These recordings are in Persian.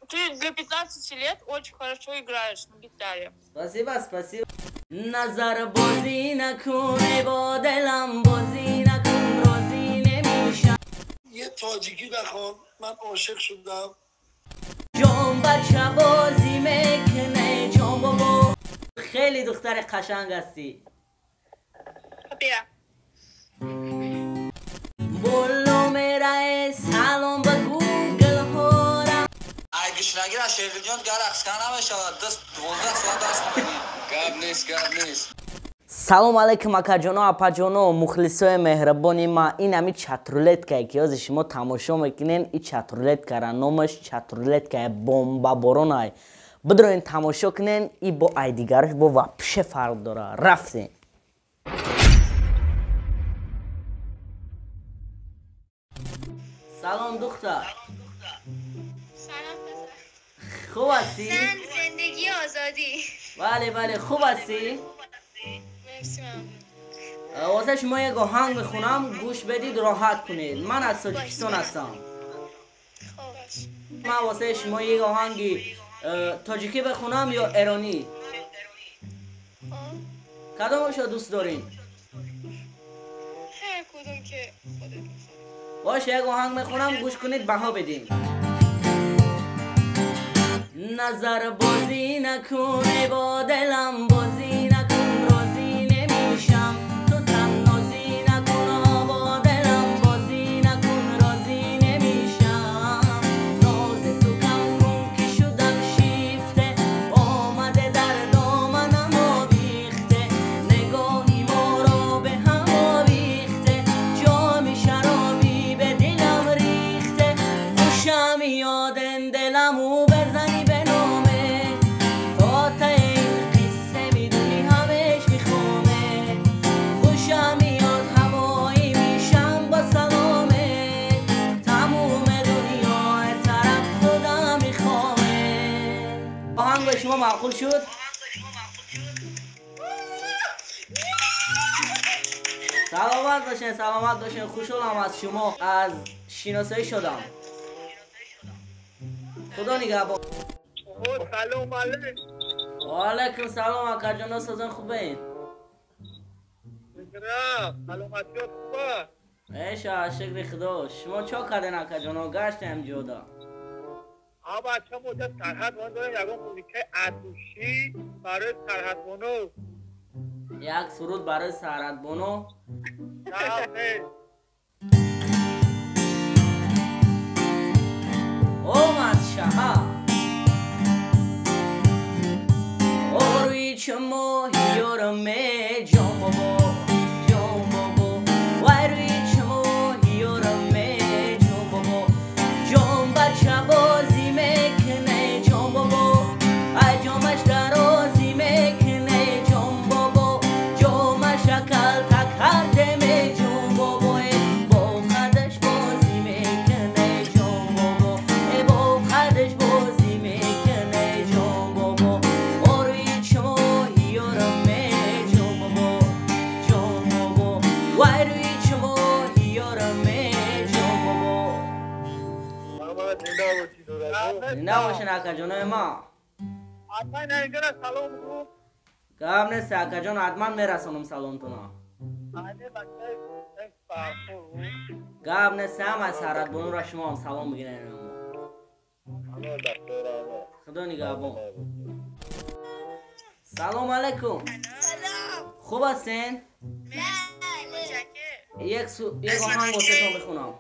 Ты для 15 лет очень хорошо играешь на гитаре. Спасибо, спасибо. نظر بازی نکنه با دلم بازی نکن راضی نمیشم یه تاجیکی بخوام من عاشق شدم جان بچه بازی میکنه جان بابا خیلی دختر قشنگ هستی بیا. بولو میره سلام به گوگل هورم اگه شنگیر از شیرجان گر اخشکن نمیشه دست 12 ساعت دست کنید گب نیست سلام علیکم اکا جانو اپا جانو مخلصای مهربانی ما این همی چترولت که از شما تماشا میکنین این چترولت که نامش چترولت که بمبا بارون های بدرین تماشا کنین این با ای دیگرش با وپشه فرق داره رفتین سلام دختر سلام پسر. خوب هستی؟ زن زندگی آزادی. بله خوب هستی؟ مرسی ممنون. واسه شما یک آهنگ میخونم گوش بدید راحت کنید من از تاجیکستان هستم خب. من واسه شما یک آهنگی تاجیکی بخونم یا ایرانی کدومشو دوست دارین؟ هر کدوم که خودت می‌خوای. باشه یک آهنگ میخونم گوش کنید بها بدین نظر بازی نکنه با دلم بازی نکن راضی نمیشم تو تنازی نکن با دلم بازی نکن راضی نمیشم ناز تو کم کن که شدم شیفته آمده در دامنم آویخته نگاهی ما را به هم آویخته جام شرابی به دلم ریخته خوشم یادن دلمو بزنی به نامه تا تا این قصه میدونی همش میخوامه خوشم میاد هوایی میشم با سلامه تموم دنیا هر طرف خودم میخوامه آهنگ به شما معقول شد؟ سلامت باشین خوشحالم از شما از شناسایی شدم خدا نگهبان سلام علیکم وعلیکم سلام اکا جانا سازن خوبه این سلامتی خوبه ایشا شکر خدا شما چا کردین اکا جانا گشت هم جودا بچه مدت سرحد بانو داریم یکم موزیکای عروشی برای سرحد بانو یک سرود برای سرحد بانو نه اومد شهر روی چما یارمه جان بابا وای روی چما یارمه جان بابا جان بچه بازی میکنه جان بابا ای جامش درازی میکنه جان بابا جامش اکل تکرده می جان بابا با خدش بازی میکنه جان بابا با خدش بازی میکنه جان بابا روی چما یارمه جان بابا وای روی چما یارمه جان بابا زنده باشین اکا جانای ما حتما اینجا سلام بگو گم نیست اکا جان حتما میرسونم سلامتونا گم نیست هم از سرحد بانو را شما هم سلام بگیرین خدا نگهبان سلام علیکم خوب هستین؟ یک آهنگ واسه تون بخونم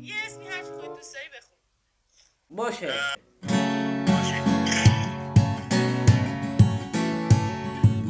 یه اسمی هر چی خود دوست داری بخون. باشه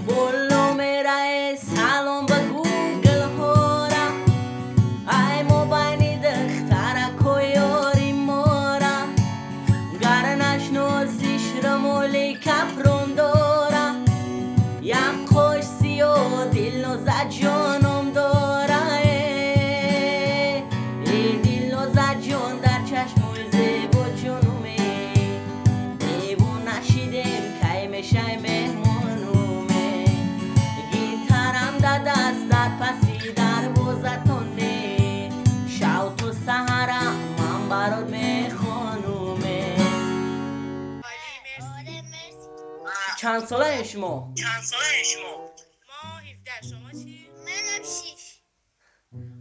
بولو میره سلام به گوگل هورم ای موبایلی دختره کویاری مورم گر نشناسیش رمولی کپرون دارم یک خوش سیاه دل نوزد جانم داره ای دل نوزد جان در چشموی زیبا جانومه برات می خانومه. چند ساله این شما؟ ما 17. شما چی؟ منم 6.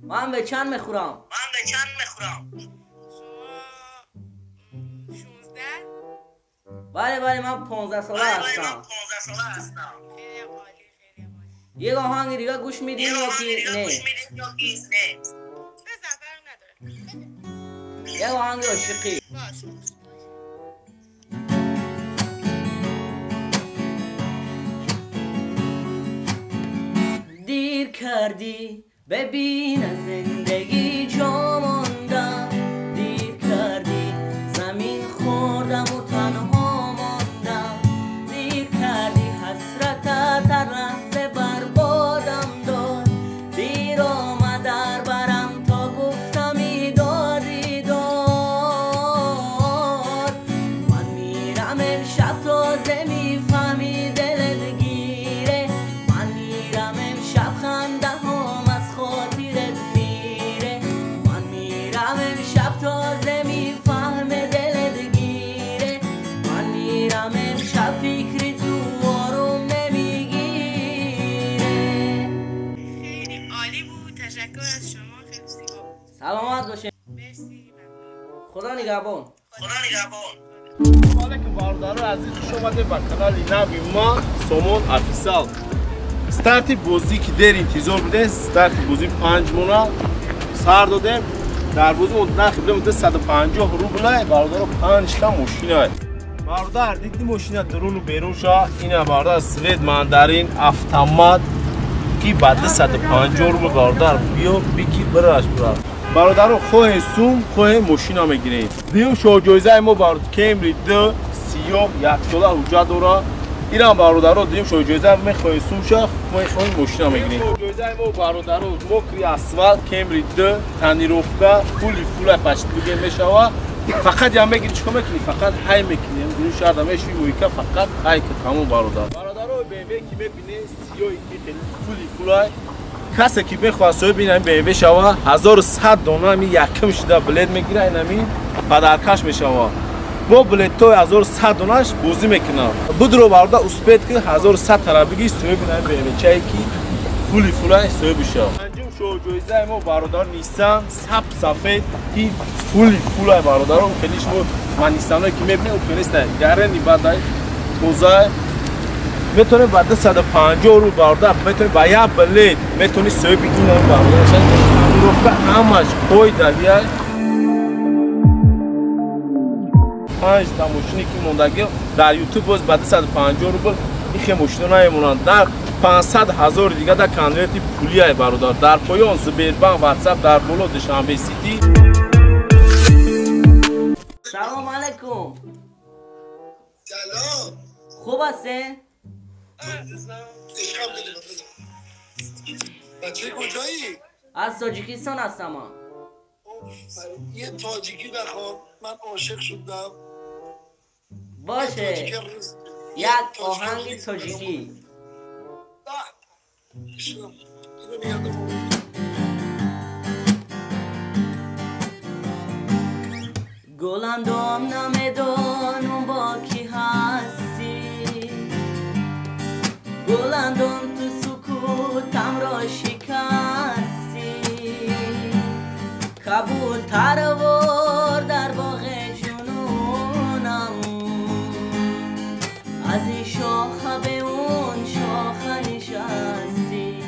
من به چند میخورم؟ شما 16. بله من 15 ساله هستم. خیلی هم عالی، خیلی هم عالی. یک آهنگ دیگه گوش میدین یا که نه؟ بزن فرق نداره. یک آهنگ عاشقی. باشه. دیر کردی ببین از زندگی جا ماندم، دیر کردی زمین خوردم و تنها ماندم، دیر کردی حسرتت هر لحظه بربادم داد، دیر آمد در برم تا گفتم دادی داد. من میرم امشب تازه میفهمی دلت گیره، من میرم امشب خنده هم از خاطرت میره، من میرم امشب تازه میفهمه دلت گیره، من میرم امشب فکری تو آروم نمیگیره. خیلی عالی بود. تشکر از شما. خیلی زیبا بود. سلامت باشه. مرسی. ممنون. خدا نگهبان. حالا که باردارو عزیز خوش اومده به کانال ناوی ما سومون افیسال. استارتی بازی که در انتظار بوده، استارتی بازی 5 مونه سر دادیم. در بازی نرخ بوده 150 روبله. باردارو 5 تا ماشینه. باردار دیدی ماشینه درون و بیرون شا. اینه باردار سوید ماندارین автомат کی بعد 150 روبل باردار بیو بیکی براش برا. برادرو خواه سوم خواه ماشینا میگیریم. دیم شو جایزه ما بارد کمری 2 31 دلار وجا داره. اینا برادرو دیم شو جایزه می خواه سوم شا خواه ماشینا میگیریم. شو جایزه ما برادرو موکری اسفالت کمری 2 تنیروفکا فولی پشت بگه میشوا. فقط یا میگیری چیکار میکنی؟ فقط های میکنی. دون شهر دمیشی ویکا فقط های که تمام برادر. برادرو BMW کی میبینی 32 خیلی فولی کسی که بخواد ببینه BMW شوا 1100 دونه می یکم شده بلد میگیره اینمی پدرکش میشوا. با بلد تو 1100 دونهش بازی میکنه. بدرو بردا اسپید که 1100 طرف بگی سوی ببینه BMW چای کی فولی سوی بشه. انجام شو جایزه ما برادر نیسان سب سفید کی فولی برادر اون خیلیش ما نیسانه که میبینه اون کنیسته گرنی بعد کوزای میتونه بعد 150 رو باردار میتونه با یا بلید میتونه سوی بگیرن باردار شد رو همش کوی دلیه 5 تا ماشینی که موندگی در یوتیوب باز بعد 150 روبل این ماشینا نمیمونن. در 500,000 دیگه در کانالیتی پولیه برادر در پایان زبیربان واتساپ در بولو دوشنبه سیتی. سلام علیکم. سلام. خوب هستین؟ عشقم دلیم. بچه کجایی؟ از تاجیکستان هستم من. یه تاجیکی بخوام. من عاشق شدم. باشه. یک آهنگ تاجیکی. عشقم. اینو میادم. گلندام نمیدانم با کی هستی، گلندام تو سکوتم را شکستی، کبوتر وار در باغ جنونم، از این شاخه به اون شاخه نشستی،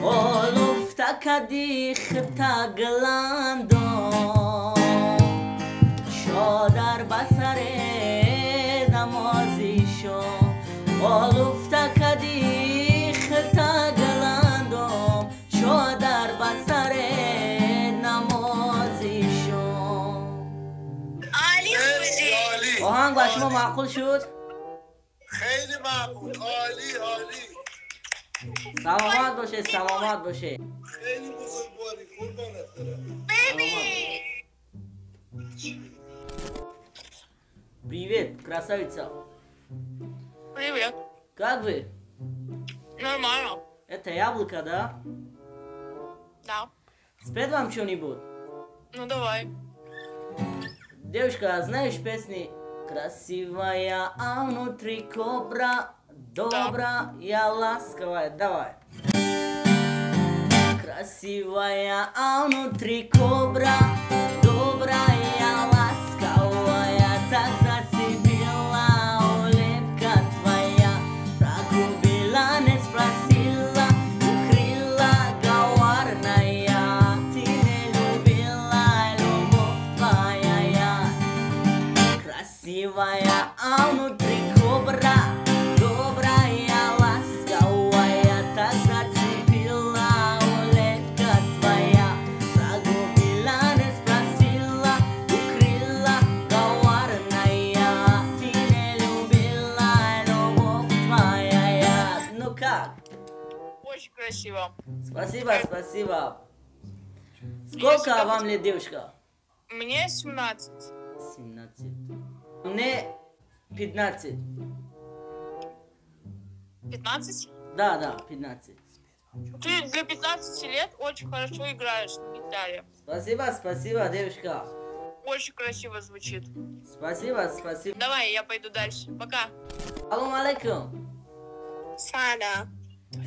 آلفته کدی خبته گلندام در بسر نمازی شو، آلفته کدی خطا گلندم شو در بسر نمازی شو. عالی بودی. آهنگ با شما معقول شد؟ خیلی معقول. عالی. سلامت باشه سلامت باشه. خیلی بزرگواری. قربانت برم. ببین. Привет, красавица. Привет. Как вы? Нормально. Это яблоко, да? Да. Спеть вам что-нибудь? Ну давай. Девушка, знаешь песни? Красивая, а внутри кобра, добрая, ласковая. Давай. Красивая, а внутри кобра, добрая, ласковая, так зацепила улыбка твоя, прогубила, не спросила, укрыла коварная, ты не любила, любовь твоя. Красивая, а внутри кобра, добрая, ласковая, так зацепила улыбка твоя, прогубила, не спросила, укрыла коварная, ты не любила, любовь твоя. Ну как? Очень красиво. Спасибо, спасибо. Сколько вам лет, девушка? Мне 17. 17. Мне 15. 15? Да, 15. Ты для 15 лет очень хорошо играешь на гитаре. Спасибо, девушка. Очень красиво звучит. Спасибо. Давай, я пойду дальше. Пока. سلام علیکم. سلام.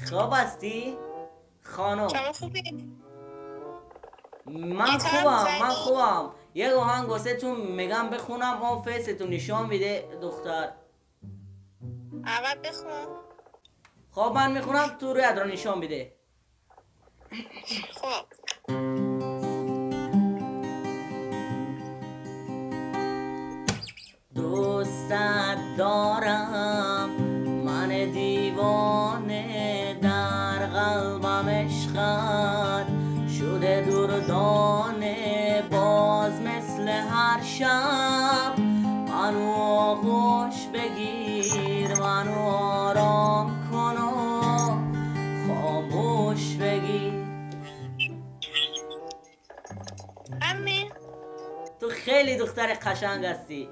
خوب هستی؟ خانم. شما خوبی؟ من خوبم. یک آهنگ واسه تو میگم بخونم اون فیس تو نشان میده دختر. اول بخون. خب من میخونم تو روی ادرا نشان میده. خب. دوستت دارم من دیوانه در قلبم عشقت شده دردانه باز مثل هر شب منو آغوش بگیر منو آرام کن و خاموش بگیر. امی تو خیلی دختر قشنگ هستی.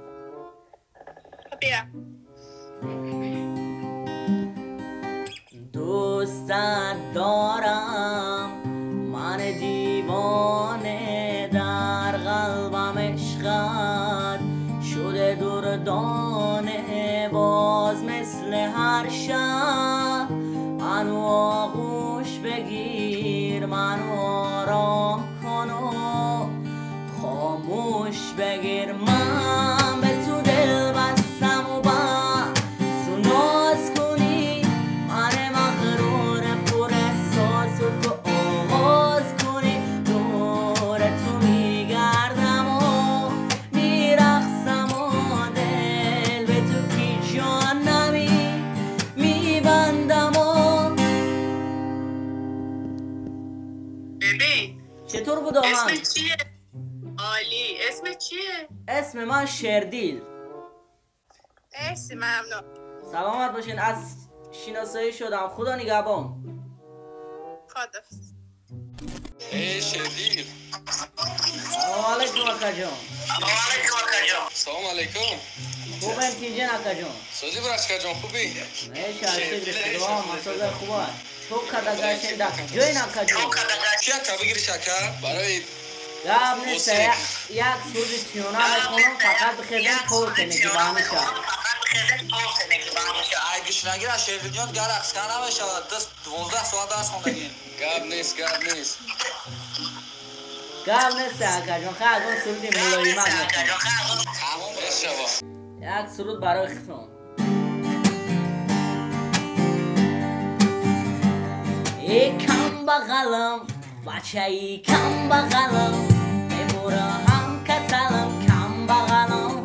بیا. دوستت دارم من دیوانه در قلبم عشقت شده دردانه باز مثل هر شب منو آغوش بگیر منو آرام کن و خاموش بگیر. من به تو دل بستم و بس و ناز کنی من مغرور پر احساس و که آغاز کنی دور تو میگردم و میرقصم و دل به تو کی جانمی میبندم و ببین چطور بود آهنگ؟ اسمت چیه؟ عالی. اسمت چیه؟ اسم من شردیل. مرسی ممنون. سلامت باشین. از شناسایی شدم. خدا نگهبان. خدافظ. ای شدیر. سلام علیکم اکا جان. سلام علیکم. خوب انتیجن اکا جان. سوزی براشکا جان خوبی؟ نه شرطی گرفتم مساز خوبه. تو کدگرشن دک جوین اکا جان. چیا که بگیری شکر؟ برای گاب نیسته یک سوزی تیونا بخونم فقط بخیزن پول کنی که باهمیشه. اگه نگیر از شهریان گر اقصکن نمیشود. دست 12 ساعت درس خوندگی. گاب نیست. گاب نیسته اکا جان. خیلی اون سرودی ملایمت میخونم. تمام بشوا. یک سرود برای خونم. ای کم بغلم بچه ای کم بغلم بموره هم کسلم کم بغلم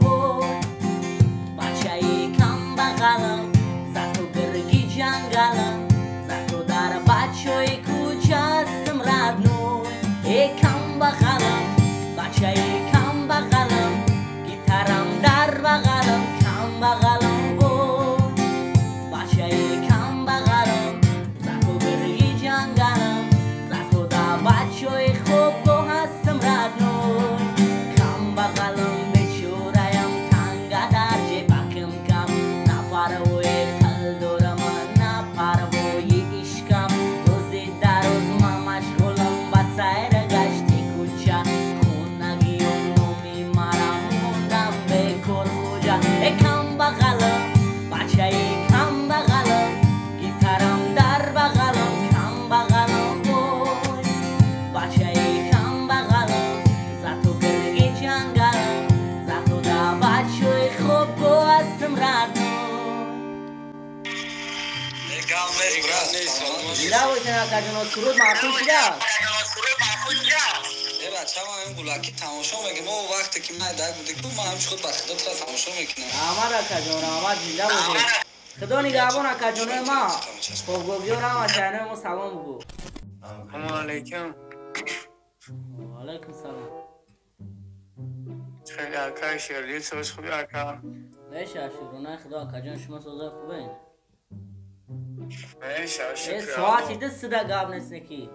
بچه ای کم بغلم زتو برگی جنگلم زتو در بچه ای کوچه هستم ردنو. ای کم بغلم بچه ای کم بغلم گیترم در بغلم کم بغلم بچه ای کم بغلم زتو برگی جنگلم زتو در بچه ای خوب گو هستم ردنو. کم بغلم بچورایم تنگه در جیبکم کم نپروی تل دورم نپروی عشقم روزی در روز من مشغولم با سیر گشتی کوچه زنده باشین اکا جون. سرود معقول شده. بچه ما این بولاکی تماشا میگه ما وقتی که من در بوده که ما همش خود با خدا تا تماشا میکنیم. آمد اکا جون آمد زنده باشین. خدا نگهبان اکا جون ما. خب گوگیو را ما شهرهای ما سلام بگو. سلام علیکم. علیکم سلام. خیلی اکا شیرلی سوز خوبی اکا. بیشه شیرونه خدا اکا جون شما سوزه خوبه این. بیشه شکر. ساعتی دست ده گاب نسنکی.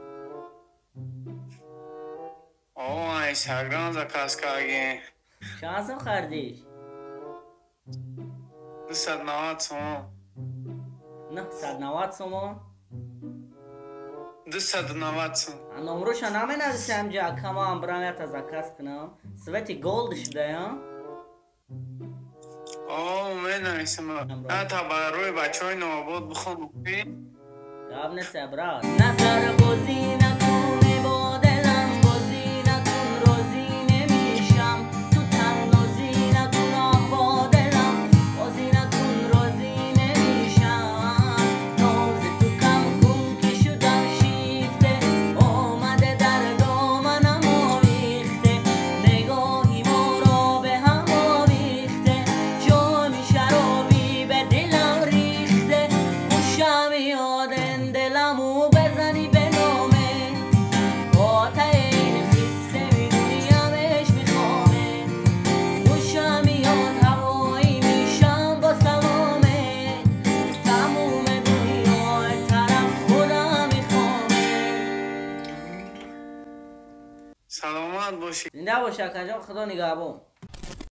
اوه اینستاگرام za kaskagi. چند خریدیش؟ 290 تومان. 990 تومان؟ 290 تومان. نمروش نمی نرسیم جا کما هم برانیت از اکاس کنم. سویتی گولد شده یا؟ اوه می نمیسم. نه تا برای بچه های نوابود بخون بخی. گاب نسه براد. نظر بازی نکنه با دلم بازی نکن روزی نمیشم تو تنوزی نکن با دلم بازی نکن روزی نمیشم نوز تو کم کن که شدم شیفته آمده در دامنم آویخته نگاهی ما را به هم آویخته جام شرابی به دلم ریخته خوشم یادن دلمو بزنی به نامه قاطع این خیسته میدونی همش میخوامه خوشم یاد هوایی میشم با سلامه تموم دنیا طرف خودم میخوامه. سلامت باشی. زنده باشه اکا جان خدا نگهبان.